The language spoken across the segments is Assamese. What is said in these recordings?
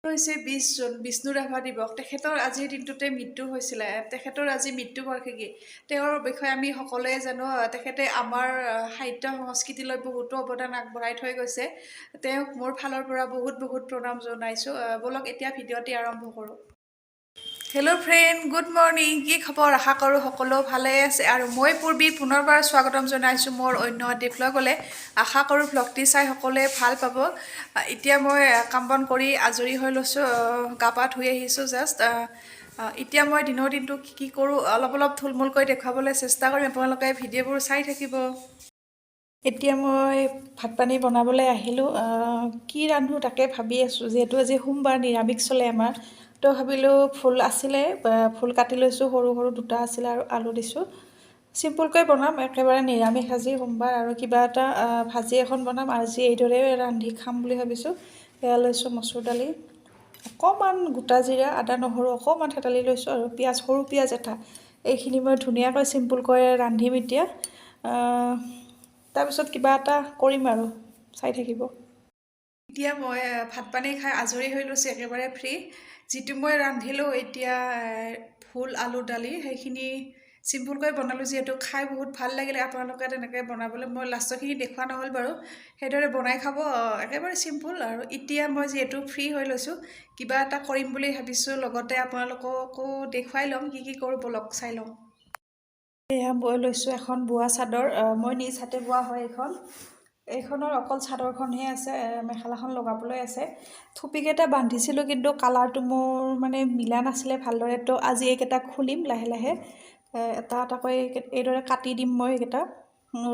হৈছে 20 জুন বিষ্ণু ৰাভা দিৱস। তেখেতৰ আজিৰ দিনটোতে মৃত্যু হৈছিলে। তেখেতৰ আজি মৃত্যু বাৰ্ষিকী। তেওঁৰ বিষয়ে আমি সকলোৱে জানো। তেখেতে আমাৰ সাহিত্য সংস্কৃতিলৈ বহুতো অৱদান আগবঢ়াই থৈ গৈছে। তেওঁক মোৰ ফালৰ পৰা বহুত বহুত প্ৰণাম জনাইছোঁ। বলক এতিয়া ভিডিঅ'টি আৰম্ভ কৰোঁ। Hello' friend, good morning. কি খবৰ? আশা কৰোঁ সকলো ভালে আছে। আৰু মই পূৰ্বী পুনৰবাৰ স্বাগতম জনাইছোঁ মোৰ অন্য এটি ভ্লগলৈ। আশা কৰোঁ ভ্লগটি চাই সকলোৱে ভাল পাব। এতিয়া মই কাম বন কৰি আজৰি হৈ লৈছোঁ, গা পা ধুই আহিছোঁ জাষ্ট। এতিয়া মই দিনৰ দিনটো কি কৰোঁ অলপ থুলমূলকৈ দেখুৱাবলৈ চেষ্টা কৰিম। আপোনালোকে ভিডিঅ'বোৰ চাই থাকিব। এতিয়া মই ভাত পানী বনাবলৈ আহিলোঁ। কি ৰান্ধোঁ তাকে ভাবি আছোঁ। যিহেতু আজি সোমবাৰ, নিৰামিষ চলে আমাৰ, তো ভাবিলোঁ ফুল আছিলে, ফুল কাটি লৈছোঁ, সৰু সৰু দুটা আছিলে আৰু আলু দিছোঁ। চিম্পুলকৈ বনাম, একেবাৰে নিৰামিষ আজি সোমবাৰ। আৰু কিবা এটা ভাজি এখন বনাম। আজি এইদৰে ৰান্ধি খাম বুলি ভাবিছোঁ। এয়া লৈছোঁ মচুৰ দালি, অকণমান গোটা জিৰা, আদা নহৰু অকণমান থেতালি লৈছোঁ, আৰু পিঁয়াজ, সৰু পিঁয়াজ এটা। এইখিনি মই ধুনীয়াকৈ চিম্পুলকৈ ৰান্ধিম এতিয়া। তাৰপিছত কিবা এটা কৰিম আৰু চাই থাকিব। এতিয়া মই ভাত পানী খাই আজৰি হৈ লৈছোঁ, একেবাৰে ফ্ৰী। যিটো মই ৰান্ধিলোঁ এতিয়া ফুল আলু দালি, সেইখিনি চিম্পুলকৈ বনালোঁ। যিহেতু খাই বহুত ভাল লাগিলে, আপোনালোকে তেনেকৈ বনাবলৈ মই লাষ্টৰখিনি দেখুওৱা নহ'ল বাৰু। সেইদৰে বনাই খাব, একেবাৰে চিম্পুল। আৰু এতিয়া মই যিহেতু ফ্ৰী হৈ লৈছোঁ, কিবা এটা কৰিম বুলি ভাবিছোঁ। লগতে আপোনালোককো দেখুৱাই ল'ম কি কি কৰোঁ, বলক চাই ল'ম। এয়া বৈ লৈছোঁ এখন বোৱা চাদৰ। মই নিজ হাতে বোৱা হয় এইখনৰ অকল চাদৰখনহে আছে, মেখেলাখন লগাবলৈ আছে। থুপিকেইটা বান্ধিছিলোঁ, কিন্তু কালাৰটো মোৰ মানে মিলা নাছিলে ভালদৰে। তো আজি এইকেইটা খুলিম লাহে লাহে, এটা এটাকৈ এইদৰে কাটি দিম। মই এইকেইটা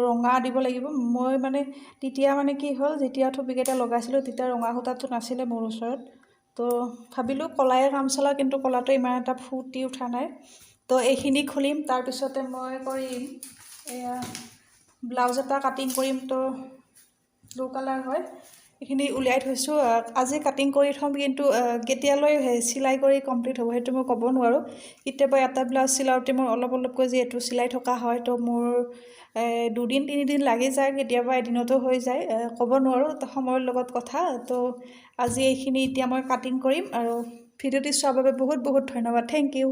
ৰঙা দিব লাগিব। মই মানে তেতিয়া মানে কি হ'ল, যেতিয়া থুপিকেইটা লগাইছিলোঁ তেতিয়া ৰঙা সূতাটো নাছিলে মোৰ ওচৰত। তো ভাবিলোঁ কলায়ে কাম চলা, কিন্তু কলাটো ইমান এটা ফুটি উঠা নাই। তো এইখিনি খুলিম। তাৰপিছতে মই কৰিম এয়া ব্লাউজ এটা কাটিং কৰিম। তো ব্লু কালাৰ হয়, এইখিনি উলিয়াই থৈছোঁ। আজি কাটিং কৰি থ'ম, কিন্তু কেতিয়ালৈ চিলাই কৰি কমপ্লিট হ'ব সেইটো মই ক'ব নোৱাৰোঁ। কেতিয়াবা এটা ব্লাউজ চিলাওঁতে মোৰ অলপকৈ যিহেতু চিলাই থকা হয়, তো মোৰ 2 দিন 3 দিন লাগি যায়, কেতিয়াবা এদিনতো হৈ যায়। ক'ব নোৱাৰোঁ, সময়ৰ লগত কথা। তো আজি এইখিনি এতিয়া মই কাটিং কৰিম। আৰু ভিডিঅ'টি চোৱাৰ বাবে বহুত বহুত ধন্যবাদ। Thank U.